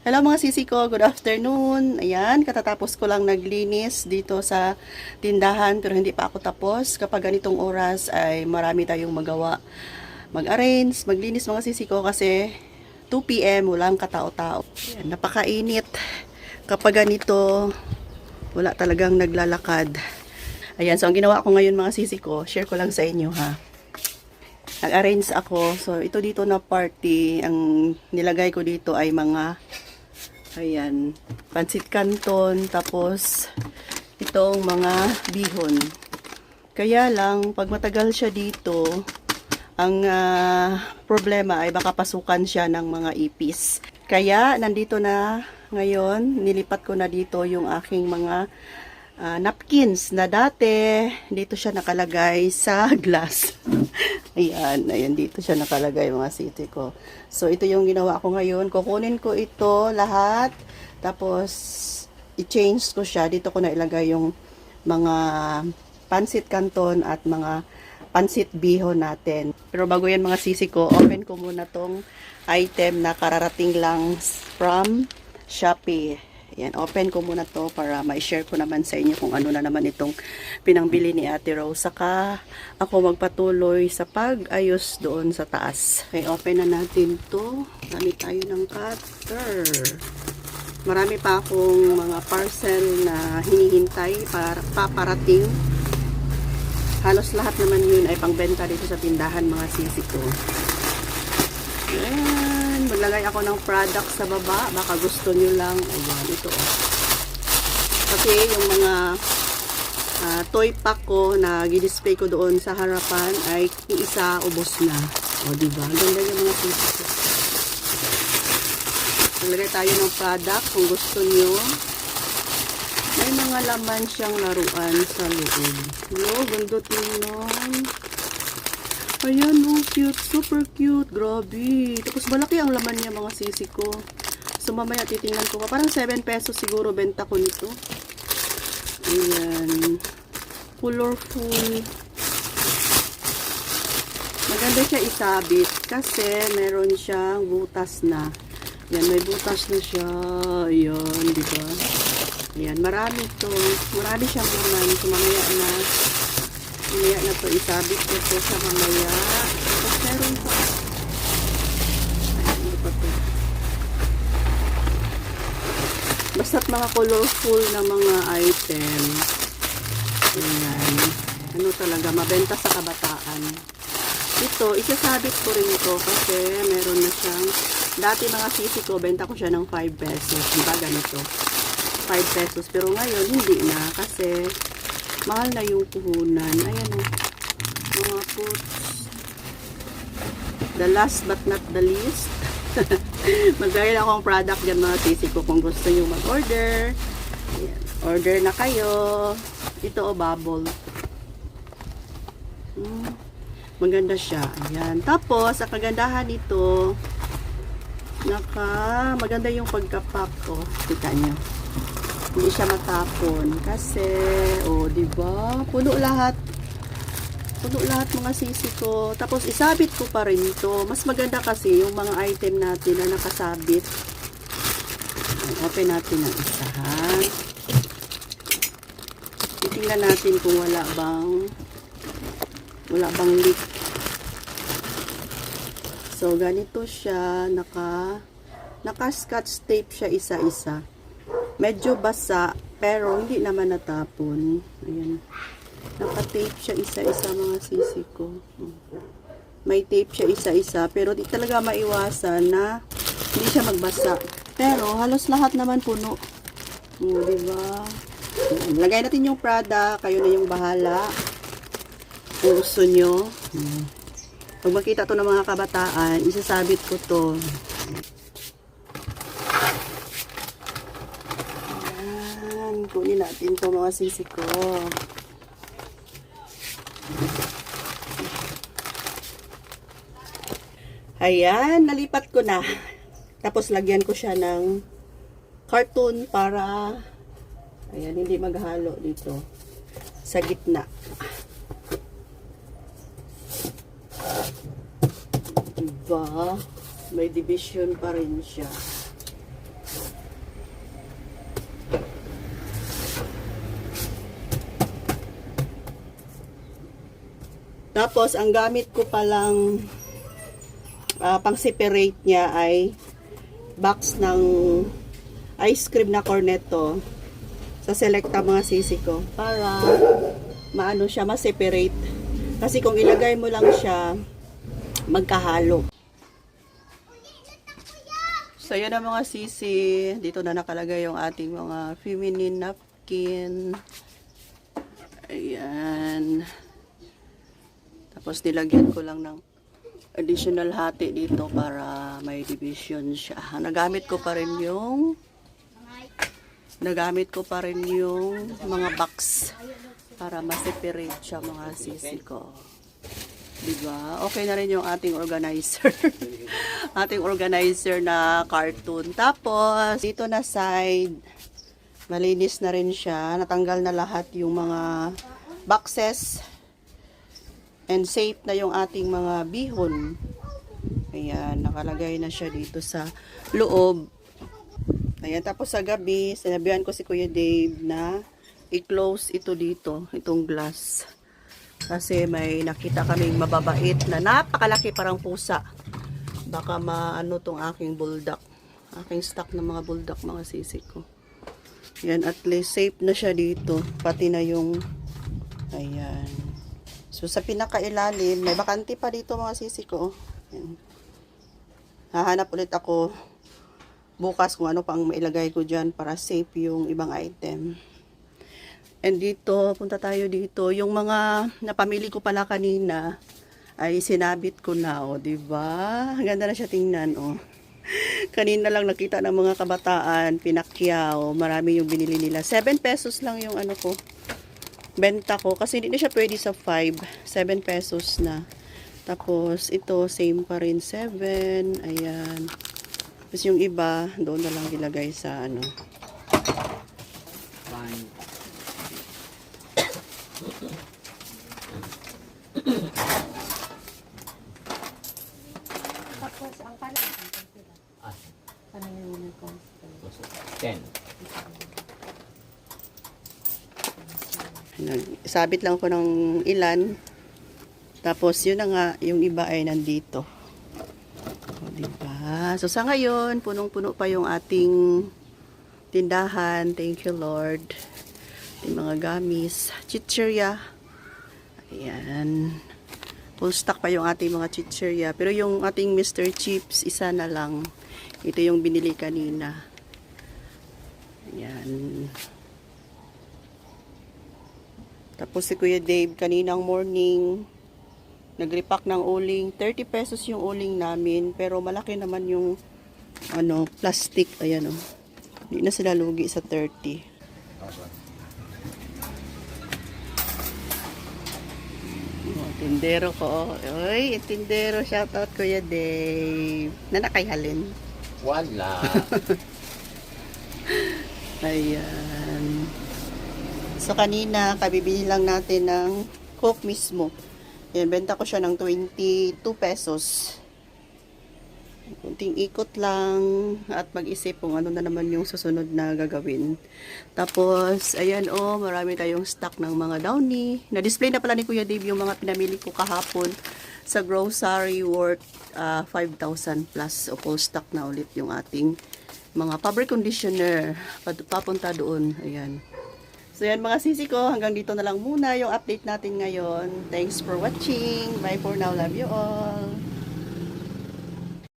Hello mga sisi ko, good afternoon. Ayan, katatapos ko lang naglinis dito sa tindahan pero hindi pa ako tapos. Kapag ganitong oras ay marami tayong magawa. Mag-arrange, maglinis mga sisi ko kasi 2 PM walang katao-tao. Ayan, napakainit. Kapag ganito, wala talagang naglalakad. Ayan, so ang ginawa ko ngayon mga sisi ko, share ko lang sa inyo ha. Nag-arrange ako. So, ito dito na party, ang nilagay ko dito ay mga ayan, pansit canton, tapos itong mga bihon. Kaya lang, pag matagal siya dito, ang problema ay baka pasukan siya ng mga ipis. Kaya, nandito na ngayon, nilipat ko na dito yung aking mga napkins na dati, dito siya nakalagay sa glass. Ayan, ayan, dito siya nakalagay mga siti ko. So, ito yung ginawa ko ngayon. Kukunin ko ito lahat. Tapos, i-change ko siya. Dito ko na ilagay yung mga pansit canton at mga pansit bihon natin. Pero bago yan mga sisi ko, open ko muna tong item na kararating lang from Shopee. Ayan, open ko muna to para ma-share ko naman sa inyo kung ano na naman itong pinangbili ni Ate Rose. Saka ako magpatuloy sa pag-ayos doon sa taas. Okay, open na natin to. Gamit tayo ng cutter. Marami pa akong mga parcel na hinihintay para paparating. Halos lahat naman yun ay pangbenta dito sa tindahan mga sisi ko. Ayan. Maglagay ako ng product sa baba. Baka gusto nyo lang. Ayan, ito. Kasi yung mga toy pack ko na gidisplay ko doon sa harapan ay isa ubos na. O, diba? Ganda yung mga pieces ko. Maglagay tayo ng product kung gusto nyo. May mga laman siyang laruan sa loob. Hello, ganda tingnan. Ayan, oh, cute. Super cute. Grabe. Tapos malaki ang laman niya mga sisi ko. So, mamaya titingnan ko pa. Parang 7 pesos siguro benta ko nito. Ayan. Colorful. Maganda siya isabit kasi meron siyang butas na. Ayan, may butas na siya. Ayan, diba? Ayan, marami to. Marami siyang laman. So, mamaya na to, isabit ko to sa mamaya. Tapos meron pa. Ayan, hindi pa to. Basta't mga colorful na mga item. Ayan. Ano talaga, mabenta sa kabataan. Ito, isasabit ko rin ito kasi meron na siyang, dati mga sisi ko, benta ko siya ng 5 pesos. Diba ganito? 5 pesos. Pero ngayon, hindi na kasi mahal na yung puhunan. Ayan o. Mga foods. The last but not the least. Magbigay na akong product dyan mga sisi ko kung gusto nyo mag-order. Ayan. Order na kayo. Ito o, bubble. Maganda siya. Ayan. Tapos, ang kagandahan nito, maganda yung pagkapak ko. Kita nyo. Hindi siya matapon kasi diba? Puno lahat mga sisi ko. Tapos isabit ko pa rin ito. Mas maganda kasi yung mga item natin na nakasabit. Open natin ang isa ha. Titingnan natin kung wala bang leak. So ganito siya, naka-scotch tape siya isa-isa. Medyo basa, pero hindi naman natapon. Ayan. Naka-tape siya isa-isa mga sisi ko. May tape siya isa-isa, pero di talaga maiwasan na hindi siya magbasa. Pero halos lahat naman puno. Diba? Ayan. Lagay natin yung product. Kayo na yung bahala. Kung gusto nyo. Pag makita to ng mga kabataan, isasabit ko to. Kunin natin ito mga sisi ko. Ayan, nalipat ko na. Tapos lagyan ko siya ng carton para ayan, hindi maghalo dito sa gitna. Diba? May division pa rin siya. Tapos, ang gamit ko palang pang-separate niya ay box ng ice cream na cornetto sa selecta mga sisi ko para maano siya, ma-separate. Kasi kung ilagay mo lang siya, magkahalo. So, yan ang mga sisi. Dito na nakalagay yung ating mga feminine napkin. Ayan. Tapos, nilagyan ko lang ng additional hati dito para may division siya. Nagamit ko pa rin yung mga box para ma-separate siya mga sisi ko. Diba? Okay na rin yung ating organizer. Ating organizer na cartoon. Tapos, dito na side, malinis na rin siya. Natanggal na lahat yung mga boxes. And safe na yung ating mga bihon. Ayan, nakalagay na siya dito sa loob. Ayan, tapos sa gabi, sinabihan ko si Kuya Dave na i-close ito dito, itong glass. Kasi may nakita kaming mababait na napakalaki parang pusa. Baka maano tong aking bulldog. Aking stock ng mga bulldog, mga sisi ko. Yan, at least safe na siya dito. Pati na yung, ayan. So, sa pinakailalim, may bakante pa dito mga sisi ko. Ayan. Hahanap ulit ako bukas kung ano pang mailagay ko dyan para safe yung ibang item. And dito, punta tayo dito. Yung mga napamili ko pala kanina ay sinabit ko na, oh, 'di ba? Ganda na siya tingnan, oh. Kanina lang nakita ng mga kabataan, pinakyaw, marami yung binili nila. 7 pesos lang yung ano ko. Benta ko kasi hindi na siya pwede sa 5. 7 pesos na. Tapos ito same pa rin 7. Ayan. Tapos yung iba doon na lang ilagay sa ano. Tapos, ang kanan. Kanan yung constant. 10. Sabit lang ko ng ilan. Tapos yun na nga, yung iba ay nandito. O, diba? So sa ngayon, punong-puno pa yung ating tindahan. Thank you, Lord. Yung mga gamis. Chichirya. Ayan. Full stock pa yung ating mga chichirya. Pero yung ating Mr. Chips, isa na lang. Ito yung binili kanina. Ayan. Tapos si Kuya Dave, kaninang morning, nag-repack ng uling. 30 pesos yung uling namin. Pero malaki naman yung ano, plastic. Ayan o. Hindi na sila lugi sa 30. Tindero ko. Uy, tindero. Shoutout Kuya Dave. Na nakayhalin. Wala. Ayan. So, kanina, kabibili lang natin ng Coke mismo. Ayan, benta ko siya ng 22 pesos. Kunting ikot lang at mag-isip kung ano na naman yung susunod na gagawin. Tapos, ayan oh, marami tayong stock ng mga Downy. Na-display na pala ni Kuya Dave yung mga pinamili ko kahapon sa grocery worth 5,000 plus. O full stock na ulit yung ating mga fabric conditioner. Papunta doon. Ayan. So yan mga sisi ko, hanggang dito na lang muna yung update natin ngayon. Thanks for watching. Bye for now. Love you all.